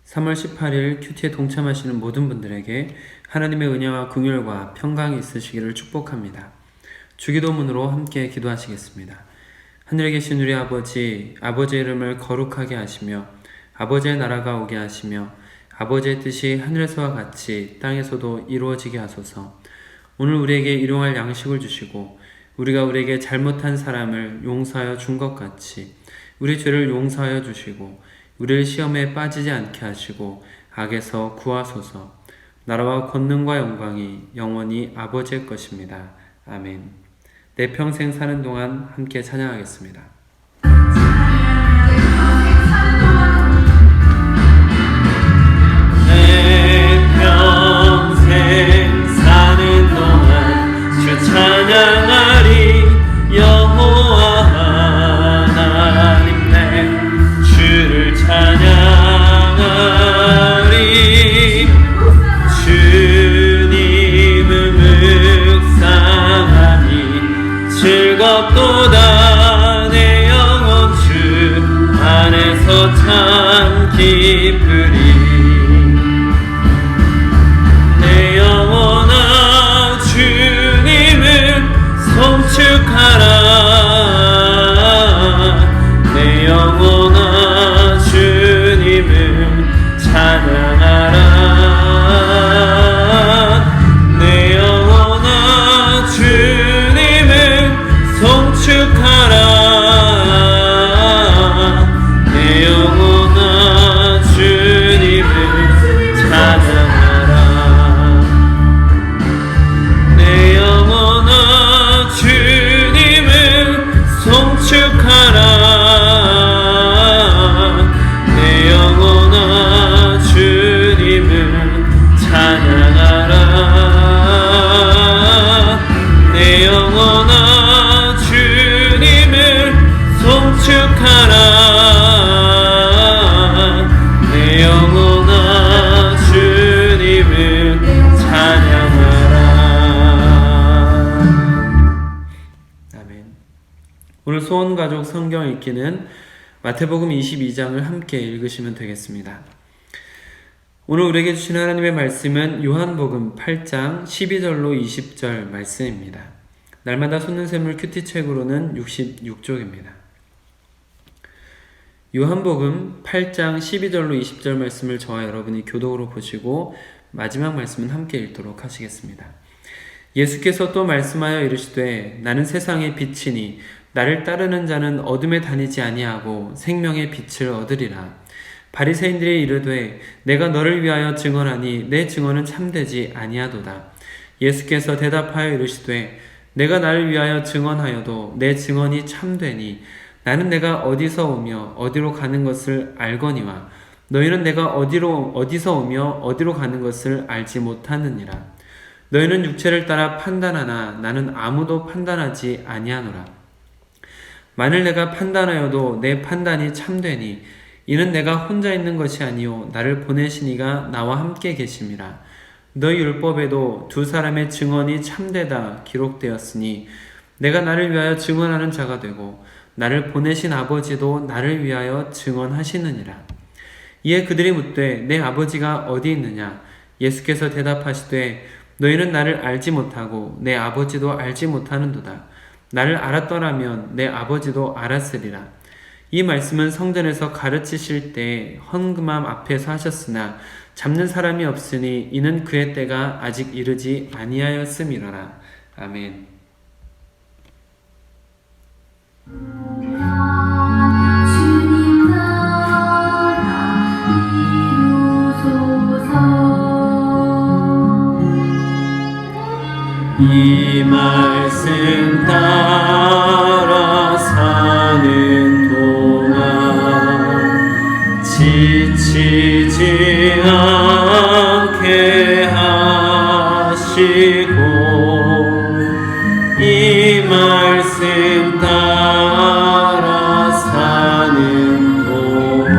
3월 18일 큐티에 동참하시는 모든 분들에게 하나님의 은혜와 긍휼과 평강이 있으시기를 축복합니다. 주기도문으로 함께 기도하시겠습니다. 하늘에 계신 우리 아버지, 아버지의 이름을 거룩하게 하시며 아버지의 나라가 오게 하시며 아버지의 뜻이 하늘에서와 같이 땅에서도 이루어지게 하소서. 오늘 우리에게 일용할 양식을 주시고 우리가 우리에게 잘못한 사람을 용서하여 준 것 같이 우리 죄를 용서하여 주시고 우리를 시험에 빠지지 않게 하시고 악에서 구하소서. 나라와 권능과 영광이 영원히 아버지의 것입니다. 아멘. 내 평생 사는 동안 함께 찬양하겠습니다. 내 평생 사는 동안 주 찬양하리. 여호와 하나님 내 주를 찬양하리. 주님을 묵상하니 즐겁도다. 내 영혼 주 안에서 참 기쁘리. 내 영혼아 주님을 송축하라. 내 영혼아 주님을 찬양하라. 내 영혼아 주님을 송축하라. 내 영혼아 주님을 찬양하라. 내 영혼아 주님을 송축하라. 내 영혼아 주님을 찬양하라. 내 영혼아 주님을 송축하라. 내 영혼아 주님을 찬양하라. 아멘. 오늘 소원가족 성경 읽기는 마태복음 22장을 함께 읽으시면 되겠습니다. 오늘 우리에게 주신 하나님의 말씀은 요한복음 8장 12절로 20절 말씀입니다. 날마다 솟는 샘물 큐티책으로는 66쪽입니다. 요한복음 8장 12절로 20절 말씀을 저와 여러분이 교독으로 보시고 마지막 말씀은 함께 읽도록 하시겠습니다. 예수께서 또 말씀하여 이르시되 나는 세상의 빛이니 나를 따르는 자는 어둠에 다니지 아니하고 생명의 빛을 얻으리라. 바리새인들이 이르되 내가 너를 위하여 증언하니 내 증언은 참되지 아니하도다. 예수께서 대답하여 이르시되 내가 나를 위하여 증언하여도 내 증언이 참되니 나는 내가 어디서 오며 어디로 가는 것을 알거니와 너희는 내가 어디서 오며 어디로 가는 것을 알지 못하느니라. 너희는 육체를 따라 판단하나 나는 아무도 판단하지 아니하노라. 만일 내가 판단하여도 내 판단이 참되니 이는 내가 혼자 있는 것이 아니요 나를 보내신 이가 나와 함께 계심이라. 너희 율법에도 두 사람의 증언이 참되다 기록되었으니 내가 나를 위하여 증언하는 자가 되고 나를 보내신 아버지도 나를 위하여 증언하시느니라. 이에 그들이 묻되 내 아버지가 어디 있느냐? 예수께서 대답하시되 너희는 나를 알지 못하고 내 아버지도 알지 못하는도다. 나를 알았더라면 내 아버지도 알았으리라. 이 말씀은 성전에서 가르치실 때 헌금함 앞에서 하셨으나 잡는 사람이 없으니 이는 그의 때가 아직 이르지 아니하였음이로라. 아멘. 주님 나라 이루소서. 이 말씀 따라 사는 동안 지치지 않게 하시고 이 말씀 따라 사는 동안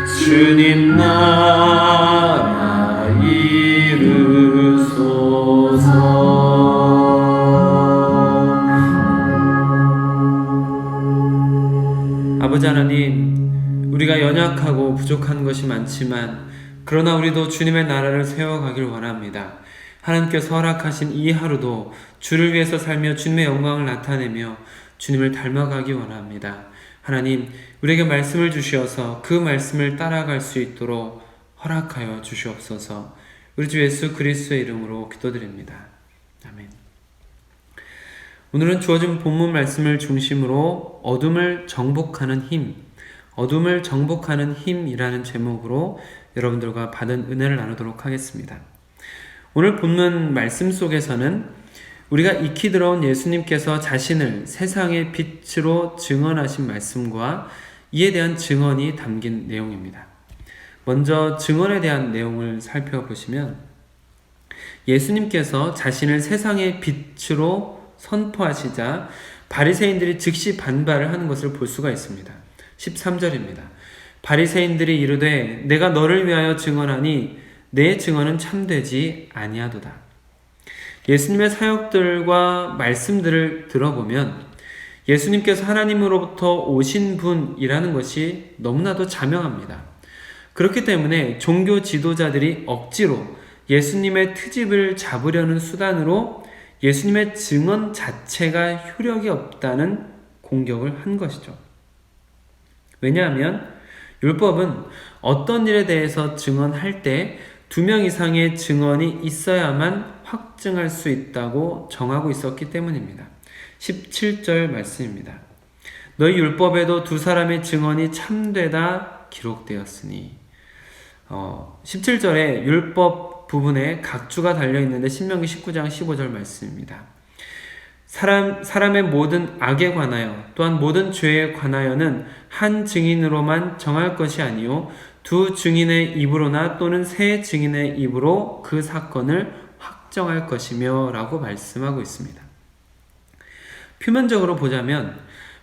주님 나라 이루소서. 아버지 하나님, 우리가 연약한 연약하고 부족한 것이 많지만 그러나 우리도 주님의 나라를 세워가길 원합니다. 하나님께서 허락하신 이 하루도 주를 위해서 살며 주님의 영광을 나타내며 주님을 닮아가기 원합니다. 하나님, 우리에게 말씀을 주시어서 그 말씀을 따라갈 수 있도록 허락하여 주시옵소서. 우리 주 예수 그리스도의 이름으로 기도드립니다. 아멘. 오늘은 주어진 본문 말씀을 중심으로 어둠을 정복하는 힘이라는 제목으로 여러분들과 받은 은혜를 나누도록 하겠습니다. 오늘 본문 말씀 속에서는 우리가 익히 들어온 예수님께서 자신을 세상의 빛으로 증언하신 말씀과 이에 대한 증언이 담긴 내용입니다. 먼저 증언에 대한 내용을 살펴보시면 예수님께서 자신을 세상의 빛으로 선포하시자 바리새인들이 즉시 반발을 하는 것을 볼 수가 있습니다. 13절입니다. 바리새인들이 이르되 내가 너를 위하여 증언하니 내 증언은 참되지 아니하도다. 예수님의 사역들과 말씀들을 들어보면 예수님께서 하나님으로부터 오신 분이라는 것이 너무나도 자명합니다. 그렇기 때문에 종교 지도자들이 억지로 예수님의 트집을 잡으려는 수단으로 예수님의 증언 자체가 효력이 없다는 공격을 한 것이죠. 왜냐하면 율법은 어떤 일에 대해서 증언할 때 2명 이상의 증언이 있어야만 확증할 수 있다고 정하고 있었기 때문입니다. 17절 말씀입니다. 너희 율법에도 2사람의 증언이 참되다 기록되었으니 17절에 율법 부분에 각주가 달려있는데 신명기 19장 15절 말씀입니다. 사람의 모든 악에 관하여 또한 모든 죄에 관하여는 한 증인으로만 정할 것이 아니요 2 증인의 입으로나 또는 3 증인의 입으로 그 사건을 확정할 것이며 라고 말씀하고 있습니다. 표면적으로 보자면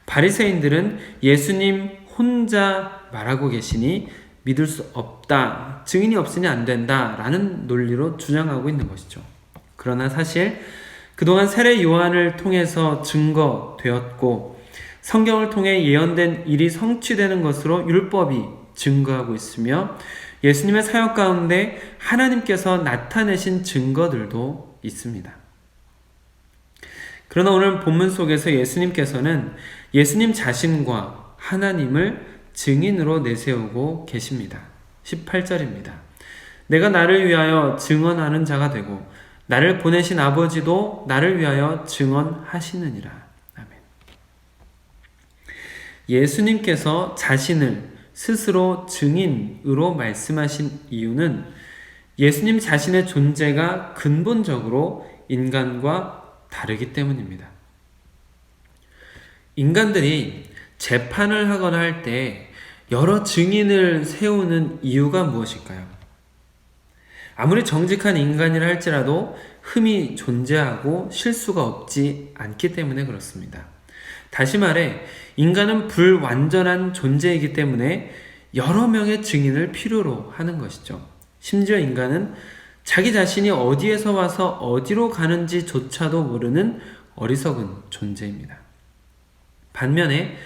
바리새인들은 예수님 혼자 말하고 계시니 믿을 수 없다, 증인이 없으니 안 된다 라는 논리로 주장하고 있는 것이죠. 그러나 사실 그동안 세례 요한을 통해서 증거되었고 성경을 통해 예언된 일이 성취되는 것으로 율법이 증거하고 있으며 예수님의 사역 가운데 하나님께서 나타내신 증거들도 있습니다. 그러나 오늘 본문 속에서 예수님께서는 예수님 자신과 하나님을 증인으로 내세우고 계십니다. 18절입니다. 내가 나를 위하여 증언하는 자가 되고 나를 보내신 아버지도 나를 위하여 증언하시느니라. 아멘. 예수님께서 자신을 스스로 증인으로 말씀하신 이유는 예수님 자신의 존재가 근본적으로 인간과 다르기 때문입니다. 인간들이 재판을 하거나 할 때 여러 증인을 세우는 이유가 무엇일까요? 아무리 정직한 인간이라 할지라도 흠이 존재하고 실수가 없지 않기 때문에 그렇습니다. 다시 말해 인간은 불완전한 존재이기 때문에 여러 명의 증인을 필요로 하는 것이죠. 심지어 인간은 자기 자신이 어디에서 와서 어디로 가는지조차도 모르는 어리석은 존재입니다. 반면에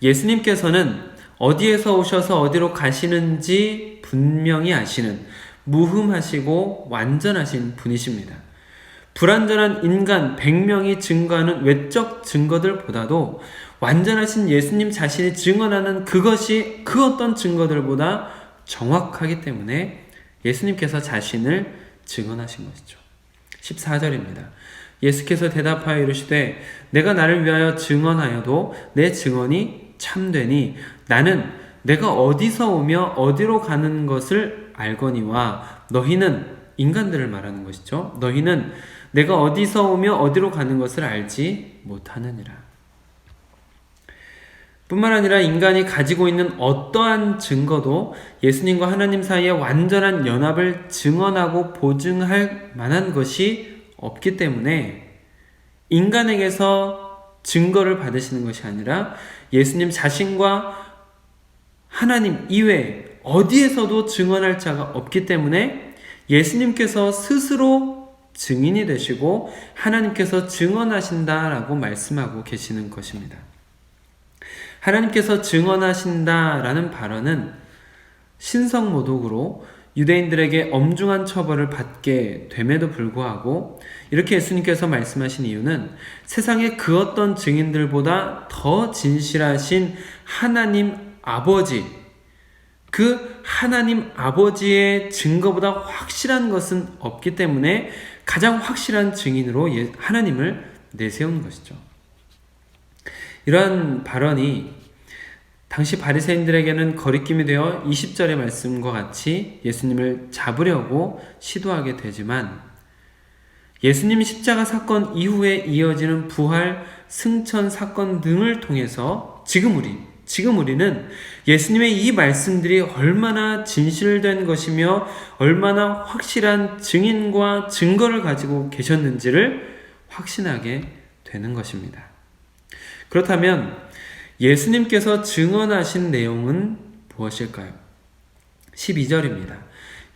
예수님께서는 어디에서 오셔서 어디로 가시는지 분명히 아시는 무흠하시고 완전하신 분이십니다. 불완전한 인간 100명이 증거하는 외적 증거들보다도 완전하신 예수님 자신이 증언하는 그것이 그 어떤 증거들보다 정확하기 때문에 예수님께서 자신을 증언하신 것이죠. 14절입니다. 예수께서 대답하여 이르시되 내가 나를 위하여 증언하여도 내 증언이 참되니 나는 내가 어디서 오며 어디로 가는 것을 알거니와 너희는 인간들을 말하는 것이죠. 너희는 내가 어디서 오며 어디로 가는 것을 알지 못하느니라. 뿐만 아니라 인간이 가지고 있는 어떠한 증거도 예수님과 하나님 사이의 완전한 연합을 증언하고 보증할 만한 것이 없기 때문에 인간에게서 증거를 받으시는 것이 아니라 예수님 자신과 하나님 이외에 어디에서도 증언할 자가 없기 때문에 예수님께서 스스로 증인이 되시고 하나님께서 증언하신다라고 말씀하고 계시는 것입니다. 하나님께서 증언하신다라는 발언은 신성모독으로 유대인들에게 엄중한 처벌을 받게 됨에도 불구하고 이렇게 예수님께서 말씀하신 이유는 세상의 그 어떤 증인들보다 더 진실하신 하나님 아버지, 그 하나님 아버지의 증거보다 확실한 것은 없기 때문에 가장 확실한 증인으로 하나님을 내세운 것이죠. 이러한 발언이 당시 바리새인들에게는 거리낌이 되어 20절의 말씀과 같이 예수님을 잡으려고 시도하게 되지만 예수님 십자가 사건 이후에 이어지는 부활, 승천 사건 등을 통해서 지금 우리는 예수님의 이 말씀들이 얼마나 진실된 것이며 얼마나 확실한 증인과 증거를 가지고 계셨는지를 확신하게 되는 것입니다. 그렇다면 예수님께서 증언하신 내용은 무엇일까요? 12절입니다.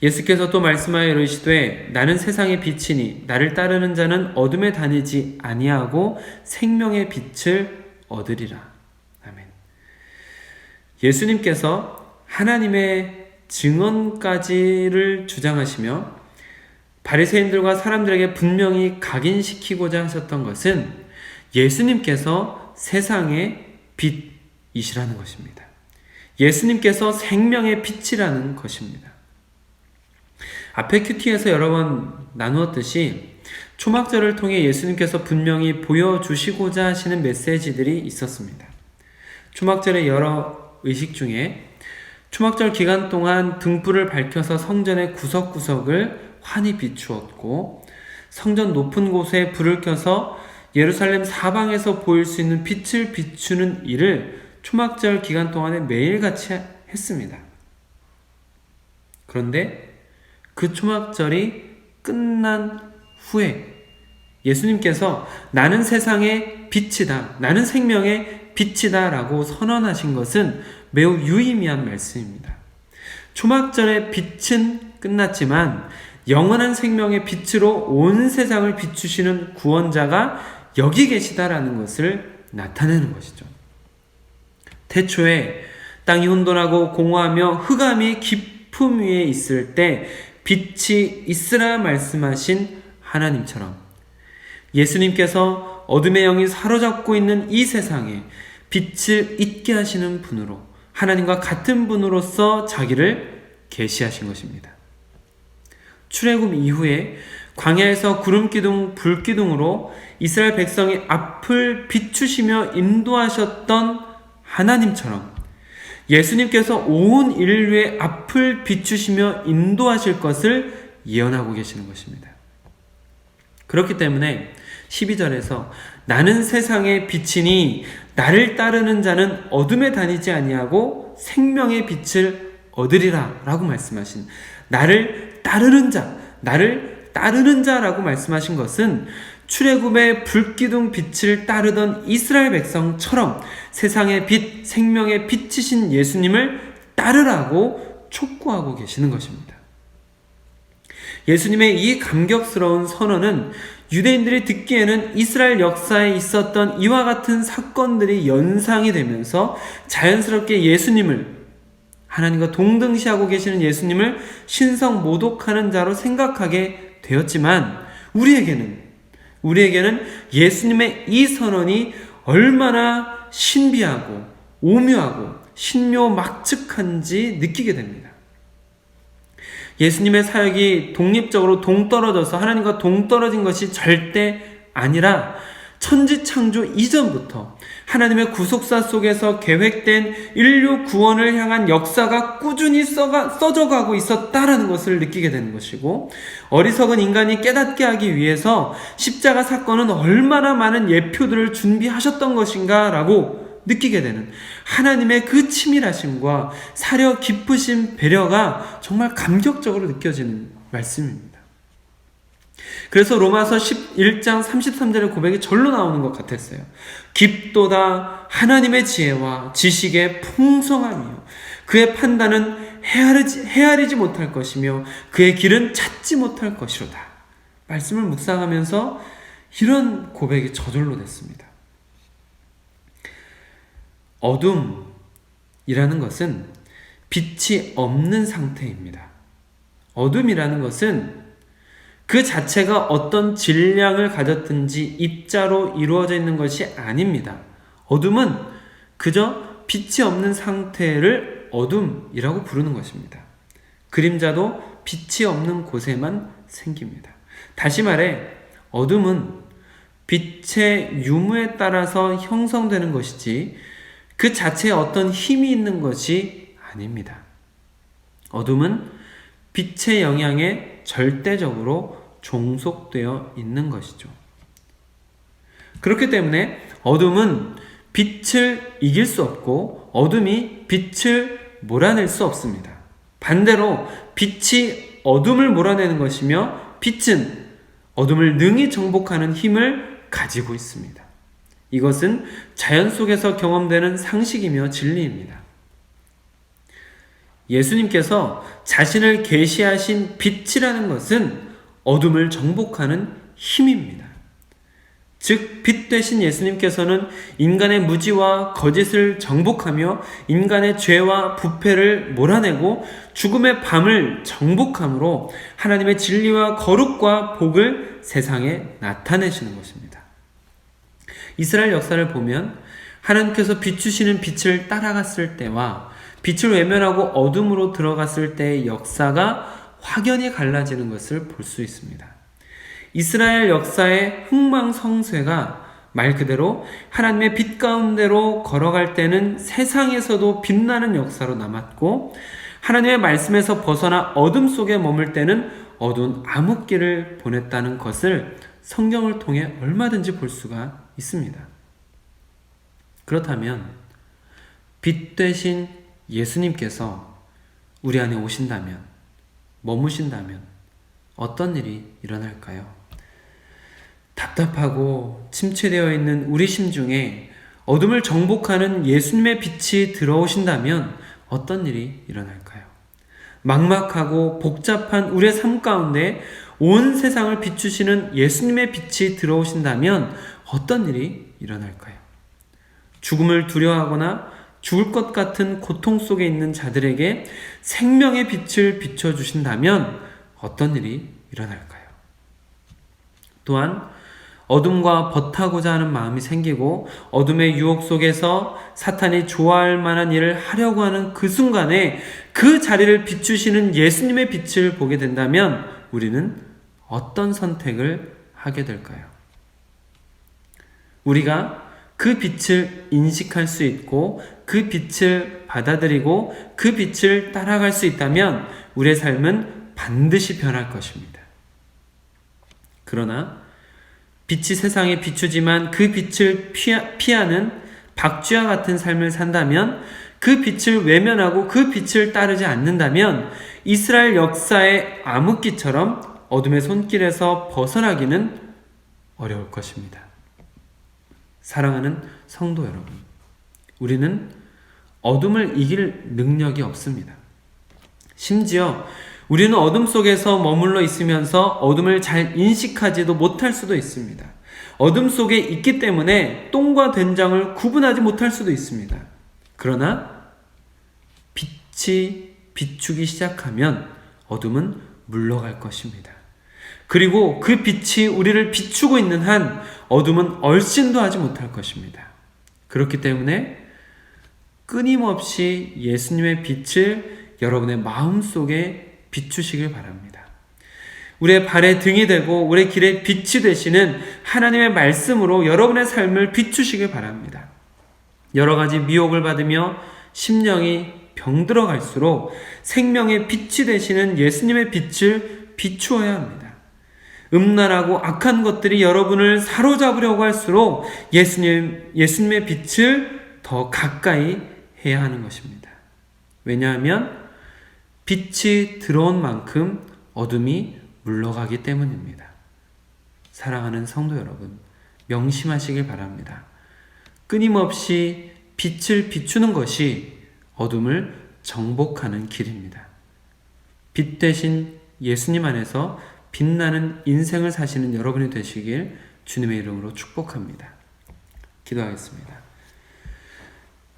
예수께서 또 말씀하여 이르시되 나는 세상의 빛이니 나를 따르는 자는 어둠에 다니지 아니하고 생명의 빛을 얻으리라. 아멘. 예수님께서 하나님의 증언까지를 주장하시며 바리새인들과 사람들에게 분명히 각인시키고자 하셨던 것은 예수님께서 세상의 빛이시라는 것입니다. 예수님께서 생명의 빛이라는 것입니다. 앞에 큐티에서 여러 번 나누었듯이 초막절을 통해 예수님께서 분명히 보여주시고자 하시는 메시지들이 있었습니다. 초막절의 여러 의식 중에 초막절 기간 동안 등불을 밝혀서 성전의 구석구석을 환히 비추었고 성전 높은 곳에 불을 켜서 예루살렘 사방에서 보일 수 있는 빛을 비추는 일을 초막절 기간 동안에 매일같이 했습니다. 그런데 그 초막절이 끝난 후에 예수님께서 나는 세상의 빛이다, 나는 생명의 빛이다 라고 선언하신 것은 매우 유의미한 말씀입니다. 초막절의 빛은 끝났지만 영원한 생명의 빛으로 온 세상을 비추시는 구원자가 여기 계시다라는 것을 나타내는 것이죠. 태초에 땅이 혼돈하고 공허하며 흑암이 깊음 위에 있을 때 빛이 있으라 말씀하신 하나님처럼 예수님께서 어둠의 영이 사로잡고 있는 이 세상에 빛을 있게 하시는 분으로 하나님과 같은 분으로서 자기를 계시하신 것입니다. 출애굽 이후에 광야에서 구름기둥, 불기둥으로 이스라엘 백성의 앞을 비추시며 인도하셨던 하나님처럼 예수님께서 온 인류의 앞을 비추시며 인도하실 것을 예언하고 계시는 것입니다. 그렇기 때문에 12절에서 나는 세상의 빛이니 나를 따르는 자는 어둠에 다니지 아니하고 생명의 빛을 얻으리라 라고 말씀하신 나를 따르는 자라고 말씀하신 것은 출애굽의 불기둥 빛을 따르던 이스라엘 백성처럼 세상의 빛, 생명의 빛이신 예수님을 따르라고 촉구하고 계시는 것입니다. 예수님의 이 감격스러운 선언은 유대인들이 듣기에는 이스라엘 역사에 있었던 이와 같은 사건들이 연상이 되면서 자연스럽게 예수님을 하나님과 동등시하고 계시는 예수님을 신성 모독하는 자로 생각하게 되었지만 우리에게는 예수님의 이 선언이 얼마나 신비하고 오묘하고 신묘막측한지 느끼게 됩니다. 예수님의 사역이 독립적으로 동떨어져서 하나님과 동떨어진 것이 절대 아니라 천지창조 이전부터 하나님의 구속사 속에서 계획된 인류 구원을 향한 역사가 꾸준히 써져가고 있었다라는 것을 느끼게 되는 것이고 어리석은 인간이 깨닫게 하기 위해서 십자가 사건은 얼마나 많은 예표들을 준비하셨던 것인가 라고 느끼게 되는 하나님의 그 치밀하심과 사려 깊으신 배려가 정말 감격적으로 느껴지는 말씀입니다. 그래서 로마서 11장 33절의 고백이 절로 나오는 것 같았어요. 깊도다 하나님의 지혜와 지식의 풍성함이요 그의 판단은 헤아리지 못할 것이며 그의 길은 찾지 못할 것이로다. 말씀을 묵상하면서 이런 고백이 저절로 됐습니다. 어둠이라는 것은 빛이 없는 상태입니다. 어둠이라는 것은 그 자체가 어떤 질량을 가졌든지 입자로 이루어져 있는 것이 아닙니다. 어둠은 그저 빛이 없는 상태를 어둠이라고 부르는 것입니다. 그림자도 빛이 없는 곳에만 생깁니다. 다시 말해 어둠은 빛의 유무에 따라서 형성되는 것이지 그 자체에 어떤 힘이 있는 것이 아닙니다. 어둠은 빛의 영향에 절대적으로 종속되어 있는 것이죠. 그렇기 때문에 어둠은 빛을 이길 수 없고 어둠이 빛을 몰아낼 수 없습니다. 반대로 빛이 어둠을 몰아내는 것이며 빛은 어둠을 능히 정복하는 힘을 가지고 있습니다. 이것은 자연 속에서 경험되는 상식이며 진리입니다. 예수님께서 자신을 계시하신 빛이라는 것은 어둠을 정복하는 힘입니다. 즉, 빛 되신 예수님께서는 인간의 무지와 거짓을 정복하며 인간의 죄와 부패를 몰아내고 죽음의 밤을 정복함으로 하나님의 진리와 거룩과 복을 세상에 나타내시는 것입니다. 이스라엘 역사를 보면 하나님께서 비추시는 빛을 따라갔을 때와 빛을 외면하고 어둠으로 들어갔을 때의 역사가 확연히 갈라지는 것을 볼 수 있습니다. 이스라엘 역사의 흥망성쇠가 말 그대로 하나님의 빛 가운데로 걸어갈 때는 세상에서도 빛나는 역사로 남았고, 하나님의 말씀에서 벗어나 어둠 속에 머물 때는 어두운 암흑기를 보냈다는 것을 성경을 통해 얼마든지 볼 수가 있습니다. 그렇다면 빛 되신 예수님께서 우리 안에 오신다면, 머무신다면 어떤 일이 일어날까요? 답답하고 침체되어 있는 우리 심중에 어둠을 정복하는 예수님의 빛이 들어오신다면 어떤 일이 일어날까요? 막막하고 복잡한 우리의 삶 가운데 온 세상을 비추시는 예수님의 빛이 들어오신다면 어떤 일이 일어날까요? 죽음을 두려워하거나 죽을 것 같은 고통 속에 있는 자들에게 생명의 빛을 비춰주신다면 어떤 일이 일어날까요? 또한 어둠과 벗하고자 하는 마음이 생기고 어둠의 유혹 속에서 사탄이 좋아할 만한 일을 하려고 하는 그 순간에 그 자리를 비추시는 예수님의 빛을 보게 된다면 우리는 어떤 선택을 하게 될까요? 우리가 그 빛을 인식할 수 있고 그 빛을 받아들이고 그 빛을 따라갈 수 있다면 우리의 삶은 반드시 변할 것입니다. 그러나 빛이 세상에 비추지만 그 빛을 피하는 박쥐와 같은 삶을 산다면, 그 빛을 외면하고 그 빛을 따르지 않는다면 이스라엘 역사의 암흑기처럼 어둠의 손길에서 벗어나기는 어려울 것입니다. 사랑하는 성도 여러분, 우리는 어둠을 이길 능력이 없습니다. 심지어 우리는 어둠 속에서 머물러 있으면서 어둠을 잘 인식하지도 못할 수도 있습니다. 어둠 속에 있기 때문에 똥과 된장을 구분하지 못할 수도 있습니다. 그러나 빛이 비추기 시작하면 어둠은 물러갈 것입니다. 그리고 그 빛이 우리를 비추고 있는 한 어둠은 얼씬도 하지 못할 것입니다. 그렇기 때문에 끊임없이 예수님의 빛을 여러분의 마음속에 비추시길 바랍니다. 우리의 발의 등이 되고 우리의 길의 빛이 되시는 하나님의 말씀으로 여러분의 삶을 비추시길 바랍니다. 여러 가지 미혹을 받으며 심령이 병들어갈수록 생명의 빛이 되시는 예수님의 빛을 비추어야 합니다. 음란하고 악한 것들이 여러분을 사로잡으려고 할수록 예수님의 빛을 더 가까이 해야 하는 것입니다. 왜냐하면 빛이 들어온 만큼 어둠이 물러가기 때문입니다. 사랑하는 성도 여러분, 명심하시길 바랍니다. 끊임없이 빛을 비추는 것이 어둠을 정복하는 길입니다. 빛 대신 예수님 안에서 빛나는 인생을 사시는 여러분이 되시길 주님의 이름으로 축복합니다. 기도하겠습니다.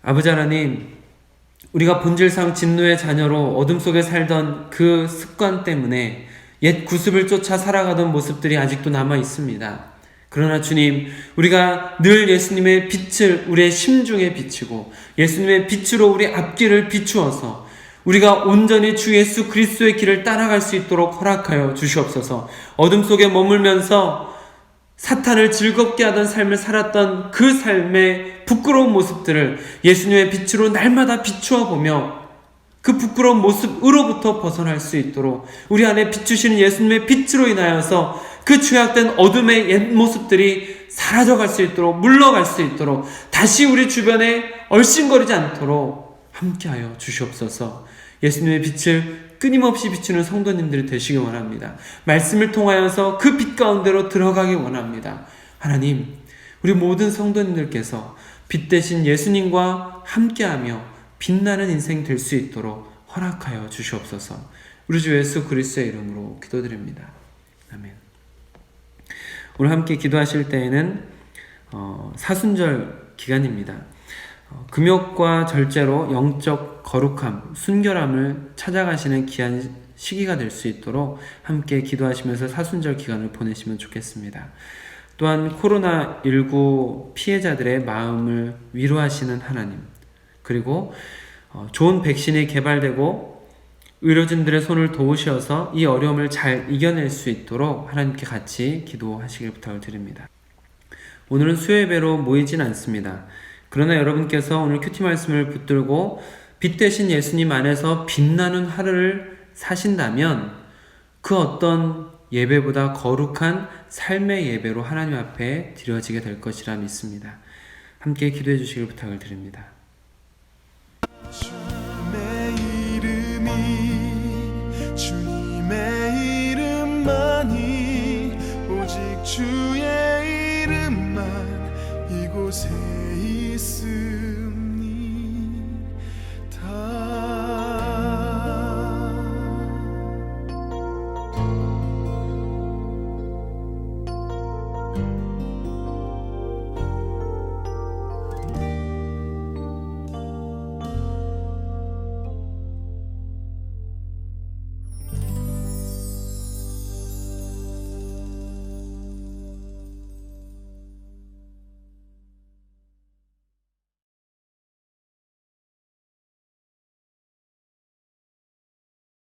아버지 하나님, 우리가 본질상 진노의 자녀로 어둠 속에 살던 그 습관 때문에 옛 구습을 쫓아 살아가던 모습들이 아직도 남아 있습니다. 그러나 주님, 우리가 늘 예수님의 빛을 우리의 심중에 비치고 예수님의 빛으로 우리 앞길을 비추어서 우리가 온전히 주 예수 그리스도의 길을 따라갈 수 있도록 허락하여 주시옵소서. 어둠 속에 머물면서 사탄을 즐겁게 하던 삶을 살았던 그 삶의 부끄러운 모습들을 예수님의 빛으로 날마다 비추어 보며 그 부끄러운 모습으로부터 벗어날 수 있도록 우리 안에 비추시는 예수님의 빛으로 인하여서 그 죄악된 어둠의 옛 모습들이 사라져갈 수 있도록, 물러갈 수 있도록, 다시 우리 주변에 얼씬거리지 않도록 함께하여 주시옵소서. 예수님의 빛을 끊임없이 비추는 성도님들이 되시기 원합니다. 말씀을 통하여서 그 빛 가운데로 들어가기 원합니다. 하나님, 우리 모든 성도님들께서 빛 대신 예수님과 함께하며 빛나는 인생 될 수 있도록 허락하여 주시옵소서. 우리 주 예수 그리스도의 이름으로 기도드립니다. 아멘. 오늘 함께 기도하실 때에는 사순절 기간입니다. 금욕과 절제로 영적 거룩함, 순결함을 찾아가시는 귀한 시기가 될 수 있도록 함께 기도하시면서 사순절 기간을 보내시면 좋겠습니다. 또한 코로나19 피해자들의 마음을 위로하시는 하나님, 그리고 좋은 백신이 개발되고 의료진들의 손을 도우셔서 이 어려움을 잘 이겨낼 수 있도록 하나님께 같이 기도하시길 부탁을 드립니다. 오늘은 수요예배로 모이진 않습니다. 그러나 여러분께서 오늘 큐티 말씀을 붙들고 빛 대신 예수님 안에서 빛나는 하루를 사신다면 그 어떤 예배보다 거룩한 삶의 예배로 하나님 앞에 드려지게 될 것이라 믿습니다. 함께 기도해 주시길 부탁을 드립니다. 주님의 이름만이 오직 주의 이름만 이곳에 있으